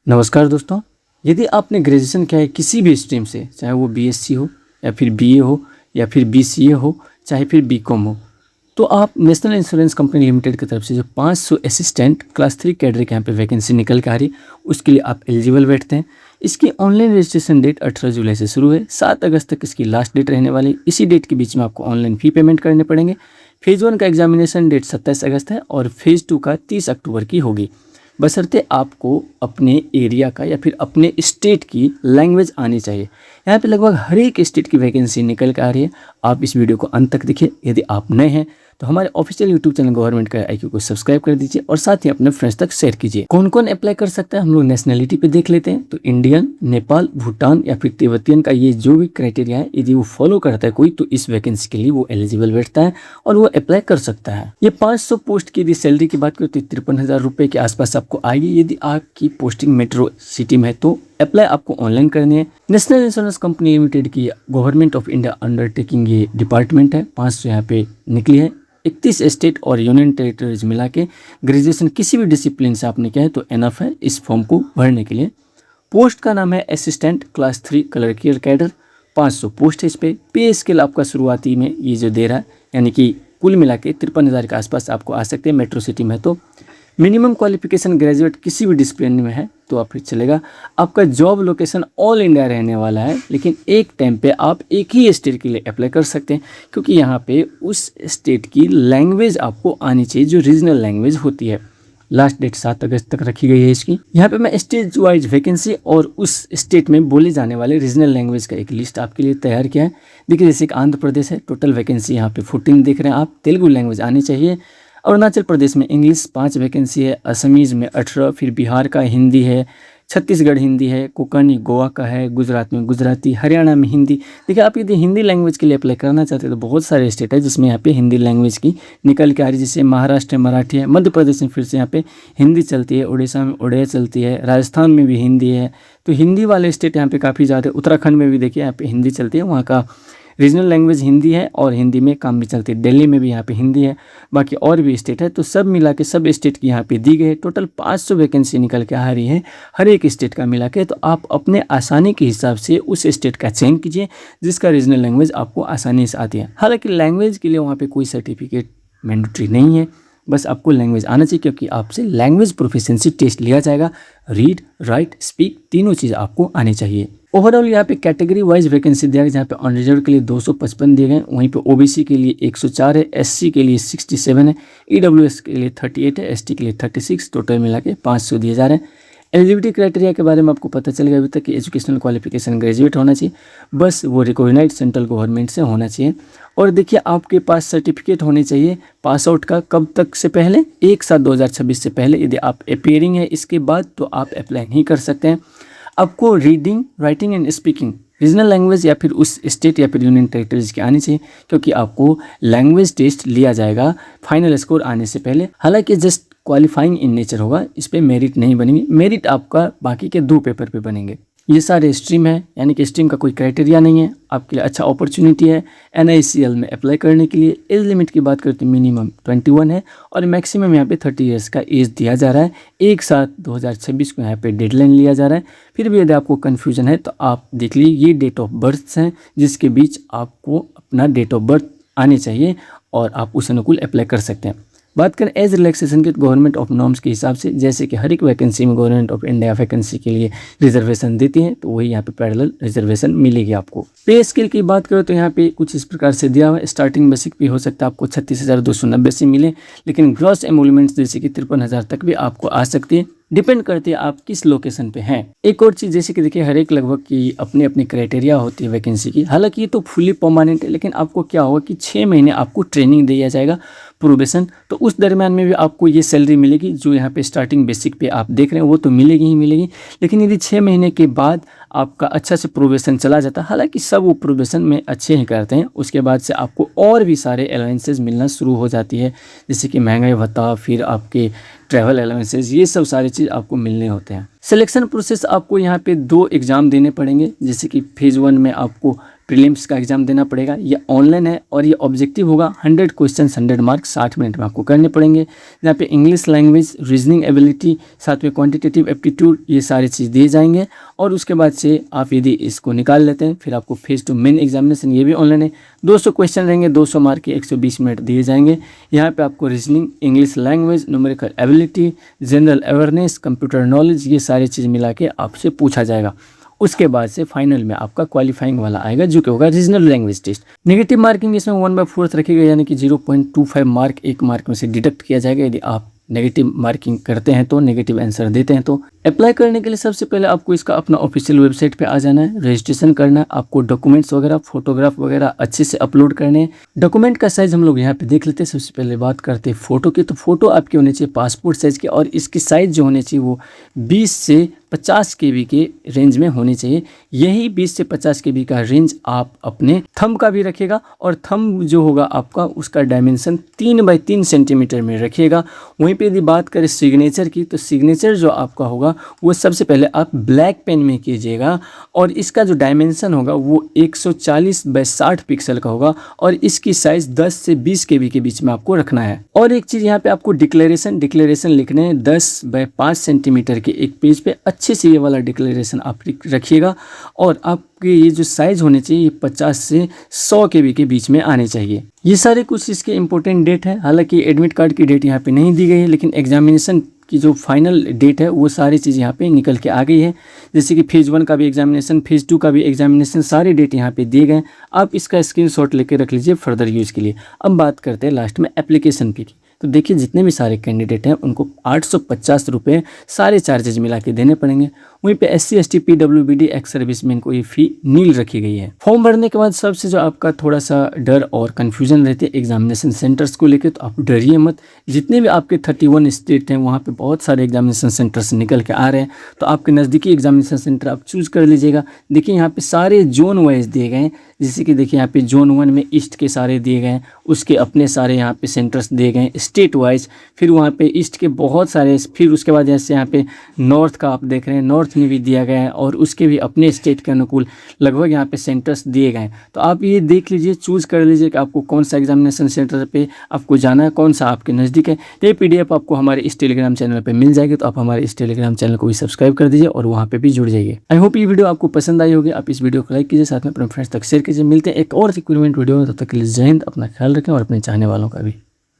नमस्कार दोस्तों, यदि आपने ग्रेजुएशन किया है किसी भी स्ट्रीम से, चाहे वो बीएससी हो या फिर बीए हो या फिर बीसीए हो, चाहे फिर बीकॉम हो, तो आप नेशनल इंश्योरेंस कंपनी लिमिटेड की तरफ से जो 500 असिस्टेंट क्लास 3 कैडर के यहाँ पे वैकेंसी निकल के आ रही है, उसके लिए आप एलिजिबल बैठते हैं। इसकी ऑनलाइन रजिस्ट्रेशन डेट 18 जुलाई से शुरू है, 7 अगस्त तक इसकी लास्ट डेट रहने वाली। इसी डेट के बीच में आपको ऑनलाइन फ़ी पेमेंट करने पड़ेंगे। फेज़ 1 का एग्जामिनेशन डेट 27 अगस्त है और फेज़ 2 का 30 अक्टूबर की होगी, बशर्ते आपको अपने एरिया का या फिर अपने स्टेट की लैंग्वेज आनी चाहिए। यहाँ पे लगभग हर एक स्टेट की वैकेंसी निकल कर आ रही है। आप इस वीडियो को अंत तक देखिए। यदि आप नए हैं तो हमारे ऑफिशियल यूट्यूब चैनल गवर्नमेंट का IQ को सब्सक्राइब कर दीजिए और साथ ही अपने फ्रेंड्स तक शेयर कीजिए। कौन कौन अप्लाई कर सकता है, हम लोग नेशनलिटी पे देख लेते हैं। तो इंडियन, नेपाल, भूटान या फिर तिब्बतियन का ये जो भी क्राइटेरिया है, यदि वो फॉलो करता है कोई, तो इस वैकेंसी के लिए वो एलिजिबल बैठता है और वो अप्लाई कर सकता है। ये 500 पोस्ट की यदि सैलरी की बात करें तो 53,000 रुपये के आसपास आपको आएगी। यदि आपकी पोस्टिंग मेट्रो सिटी में है तो अप्लाई आपको ऑनलाइन करनी है। नेशनल इंश्योरेंस कंपनी लिमिटेड की गवर्नमेंट ऑफ इंडिया अंडरटेकिंग ये डिपार्टमेंट है। 500 यहाँ पे निकली है। 31 स्टेट और यूनियन टेरिटरीज मिला के ग्रेजुएशन किसी भी डिसिप्लिन से आपने किया है तो एनफ है इस फॉर्म को भरने के लिए। पोस्ट का नाम है assistant class 3 clerical cadre. 500 post है इस पे। पे स्केल आपका शुरुआती में ये जो दे रहा है, यानी कि कुल मिला के 53,000 के आसपास आपको आ सकते हैं मेट्रो सिटी में। तो मिनिमम क्वालिफिकेशन ग्रेजुएट किसी भी डिसिप्लिन में है तो आप फिर चलेगा। आपका जॉब लोकेशन ऑल इंडिया रहने वाला है, लेकिन एक टाइम पे आप एक ही स्टेट के लिए अप्लाई कर सकते हैं, क्योंकि यहाँ पे उस स्टेट की लैंग्वेज आपको आनी चाहिए जो रीजनल लैंग्वेज होती है। लास्ट डेट 7 अगस्त तक रखी गई है इसकी। यहाँ पे मैं स्टेट वाइज वैकेंसी और उस स्टेट में बोले जाने वाले रीजनल लैंग्वेज का एक लिस्ट आपके लिए तैयार किया है। देखिए, जैसे कि आंध्र प्रदेश है, टोटल वैकेंसी यहाँ पे 14 देख रहे हैं आप। तेलुगु लैंग्वेज आनी चाहिए। अरुणाचल प्रदेश में इंग्लिश 5 वैकेंसी है। असमीज़ में 18, फिर बिहार का हिंदी है, छत्तीसगढ़ हिंदी है, कोंकणी गोवा का है, गुजरात में गुजराती, हरियाणा में हिंदी। देखिए, आप यदि हिंदी लैंग्वेज के लिए अप्लाई करना चाहते हैं तो बहुत सारे स्टेट है जिसमें यहाँ पे हिंदी लैंग्वेज की निकल के आ रही है। जैसे महाराष्ट्र में मराठी है, मध्य प्रदेश में फिर से यहाँ पे हिंदी चलती है, उड़ीसा में उड़िया चलती है, राजस्थान में भी हिंदी है। तो हिंदी वाले स्टेट यहाँ पे काफ़ी ज़्यादा। उत्तराखंड में भी देखिए यहाँ पे हिंदी चलती है, वहाँ का रीजनल लैंग्वेज हिंदी है और हिंदी में काम भी चलती है। दिल्ली में भी यहाँ पे हिंदी है, बाकी और भी स्टेट है। तो सब मिला के सब स्टेट की यहाँ पे दी गई है। टोटल 500 वैकेंसी निकल के आ रही है हर एक स्टेट का मिला के। तो आप अपने आसानी के हिसाब से उस स्टेट का चयन कीजिए जिसका रीजनल लैंग्वेज आपको आसानी से आती है। हालांकि लैंग्वेज के लिए वहाँ पर कोई सर्टिफिकेट मैंडेटरी नहीं है, बस आपको लैंग्वेज आना चाहिए, क्योंकि आपसे लैंग्वेज प्रोफिशिएंसी टेस्ट लिया जाएगा। रीड, राइट, स्पीक तीनों चीज़ आपको आनी चाहिए। ओवरऑल यहाँ पे कैटेगरी वाइज वैकेंसी दिया गया, जहाँ पे अनरिजर्व के लिए 255 दिए गए, वहीं पे ओबीसी के लिए 104 है, एससी के लिए 67 है, ईडब्ल्यूएस के लिए 38 है, एसटी के लिए 36, टोटल मिला के 500 दिए जा रहे हैं। एलिजिबिलिटी क्राइटेरिया के बारे में आपको पता चल गया अभी तक कि एजुकेशनल क्वालिफिकेशन ग्रेजुएट होना चाहिए, बस वो रिकॉग्नाइज्ड सेंट्रल गवर्नमेंट से होना चाहिए। और देखिए, आपके पास सर्टिफिकेट होने चाहिए पास आउट का। कब तक से पहले? 1/7/2026 से पहले। यदि आप अपेयरिंग है इसके बाद तो आप अप्लाई नहीं कर सकते हैं। आपको reading, writing and speaking regional language या फिर उस स्टेट या फिर यूनियन टेरिटरीज की आनी चाहिए, क्योंकि आपको लैंग्वेज टेस्ट लिया जाएगा फाइनल स्कोर आने से पहले। हालांकि जस्ट क्वालिफाइंग इन नेचर होगा, इस पर मेरिट नहीं बनेंगे। मेरिट आपका बाकी के 2 पेपर पे बनेंगे। ये सारे स्ट्रीम है, यानी कि स्ट्रीम का कोई क्राइटेरिया नहीं है। आपके लिए अच्छा अपॉर्चुनिटी है NICL में अप्लाई करने के लिए। एज लिमिट की बात करते हैं, मिनिमम 21 है और मैक्सिमम यहाँ पे 30 ईयर्स का एज दिया जा रहा है। 1/7/2026 को यहाँ पे डेडलाइन लिया जा रहा है। फिर भी यदि आपको कन्फ्यूजन है तो आप देख लीजिए, ये डेट ऑफ बर्थ हैं जिसके बीच आपको अपना डेट ऑफ बर्थ आनी चाहिए और आप उस अनुकूल अप्लाई कर सकते हैं। बात करें एज रिलैक्सेशन के, गवर्नमेंट ऑफ नॉर्म्स के हिसाब से, जैसे कि हर एक वैकेंसी में गवर्नमेंट ऑफ इंडिया वैकेंसी के लिए रिजर्वेशन देती है, तो वही यहाँ पे पैरेलल रिजर्वेशन मिलेगी आपको। पे स्केल की बात करें तो यहाँ पे कुछ इस प्रकार से दिया हुआ है। स्टार्टिंग बेसिक पे हो सकता है आपको 36,290 से मिले, लेकिन ग्रॉस एमोलमेंट्स जैसे कि 53,000 तक भी आपको आ सकती है। डिपेंड करती है आप किस लोकेशन पे हैं। एक और चीज़, जैसे कि देखिए, हर एक लगभग की अपनी अपनी क्राइटेरिया होती है वैकेंसी की। हालांकि ये तो फुली परमानेंट है, लेकिन आपको क्या होगा कि 6 महीने आपको ट्रेनिंग दिया जाएगा, प्रोबेशन। तो उस दरमियान में भी आपको ये सैलरी मिलेगी जो यहाँ पे स्टार्टिंग बेसिक पे आप देख रहे हैं, वो तो मिलेगी ही मिलेगी। लेकिन यदि 6 महीने के बाद आपका अच्छा से प्रोबेशन चला जाता है, हालांकि सब वो प्रोबेशन में अच्छे ही करते हैं, उसके बाद से आपको और भी सारे अलाउंसेस मिलना शुरू हो जाती है, जैसे कि महंगाई भत्ता, फिर आपके ट्रैवल अलाउंसेस, ये सब सारी चीज़ आपको मिलने होते हैं। सिलेक्शन प्रोसेस आपको यहाँ पे 2 एग्ज़ाम देने पड़ेंगे, जैसे कि फेज़ 1 में आपको प्रीलिम्स का एग्जाम देना पड़ेगा, ये ऑनलाइन है और ये ऑब्जेक्टिव होगा 100 क्वेश्चन 100 मार्क 60 मिनट में आपको करने पड़ेंगे, जहाँ पे इंग्लिश लैंग्वेज, रीजनिंग एबिलिटी, साथ में क्वांटिटेटिव एप्टीट्यूड, ये सारी चीज़ दिए जाएंगे। और उसके बाद से आप यदि इसको निकाल लेते हैं फिर आपको फेज़ 2 मेन एग्जामिनेशन, ये भी ऑनलाइन है, 200 क्वेश्चन रहेंगे, 200 मार्क के 120 मिनट दिए जाएंगे। यहाँ पे आपको reasoning, English language, numerical ability, general awareness, computer knowledge, ये सारी चीज़ मिला के आपसे पूछा जाएगा। उसके बाद से फाइनल में आपका क्वालिफाइंग वाला आएगा जो कि होगा regional language test. Negative marking इसमें 1/4 रखेगा, यानी कि 0.25 मार्क 1 मार्क में से डिडक्ट किया जाएगा यदि आप नेगेटिव मार्किंग करते हैं तो, नेगेटिव आंसर देते हैं तो। अप्लाई करने के लिए सबसे पहले आपको इसका अपना ऑफिशियल वेबसाइट पे आ जाना है, रजिस्ट्रेशन करना है, आपको डॉक्यूमेंट्स वगैरह, फोटोग्राफ वगैरह अच्छे से अपलोड करने हैं। डॉक्यूमेंट का साइज़ हम लोग यहाँ पे देख लेते हैं। सबसे पहले बात करते हैं फ़ोटो की, तो फ़ोटो आपकी होनी चाहिए पासपोर्ट साइज़ की, और इसकी साइज़ जो होनी चाहिए वो 20 से 50 KB के रेंज में होनी चाहिए। यही 20 से 50 KB का रेंज आप अपने थंब का भी रखिएगा, और थंब जो होगा आपका उसका डायमेंशन 3x3 सेंटीमीटर में रखिएगा। वहीं पे यदि बात करें सिग्नेचर की, तो सिग्नेचर जो आपका होगा वो सबसे पहले आप ब्लैक पेन में कीजिएगा, और इसका जो डायमेंशन होगा वो 140x60 पिक्सल का होगा, और इसकी साइज़ 10 से 20 KB के बीच में आपको रखना है। और एक चीज़ यहाँ पे आपको डिक्लेरेशन लिखने हैं 10x5 सेंटीमीटर के एक पेज पे। अच्छे से ये वाला डिक्लेरेशन आप रखिएगा, और आपके ये जो साइज़ होने चाहिए ये 50 से 100 KB के बीच में आने चाहिए। ये सारे कुछ इसके इंपॉर्टेंट डेट है। हालांकि एडमिट कार्ड की डेट यहाँ पे नहीं दी गई है, लेकिन एग्जामिनेशन की जो फाइनल डेट है वो सारी चीज़ यहाँ पे निकल के आ गई है। जैसे कि फेज़ 1 का भी एग्जामिनेशन, फेज़ 2 का भी एग्जामिनेशन, सारे डेट यहाँ पे दिए गए। आप इसका स्क्रीनशॉट लेके रख लीजिए फर्दर यूज़ के लिए। अब बात करते हैं लास्ट में एप्लीकेशन की। तो देखिए जितने भी सारे कैंडिडेट हैं उनको 850 रुपये सारे चार्जेज मिला के देने पड़ेंगे। वहीं पे SC ST PWBD ex serviceman को ये फ़ी नील रखी गई है। फॉर्म भरने के बाद सबसे जो आपका थोड़ा सा डर और कन्फ्यूजन रहती है एग्जामिनेशन सेंटर्स को लेकर, तो आप डरिए मत। जितने भी आपके 31 स्टेट हैं वहाँ पे बहुत सारे एग्जामिनेशन सेंटर्स निकल के आ रहे हैं, तो आपके नज़दीकी एग्जामिनेशन सेंटर आप चूज़ कर लीजिएगा। देखिए यहाँ पे सारे जोन वाइज दिए गए हैं, जैसे कि देखिए यहाँ पे जोन 1 में ईस्ट के सारे दिए गए हैं, उसके अपने सारे यहाँ पे सेंटर्स दिए गए हैं स्टेट वाइज। फिर वहाँ पे ईस्ट के बहुत सारे, फिर उसके बाद जैसे यहाँ पे नॉर्थ का आप देख रहे हैं, नॉर्थ में भी दिया गया है, और उसके भी अपने स्टेट के अनुकूल लगभग यहाँ पे सेंटर्स दिए गए हैं। तो आप ये देख लीजिए, चूज़ कर लीजिए कि आपको कौन सा एग्जामिनेशन सेंटर पे आपको जाना है, कौन सा आपके नज़दीक है। ये PDF आपको हमारे इस टेलीग्राम चैनल पर मिल जाएगी, तो आप हमारे इस टेलीग्राम चैनल को भी सब्सक्राइब कर दीजिए और वहाँ पर भी जुड़ जाइए। आई होप ये वीडियो आपको पसंद आई होगी। आप इस वीडियो को लाइक कीजिए, साथ में अपने फ्रेंड्स तक शेयर कीजिए। मिलते हैं एक और रिक्वायरमेंट वीडियो में, तब तक के लिए जय हिंद, अपना ख्याल रखें और अपने चाहने वालों का भी।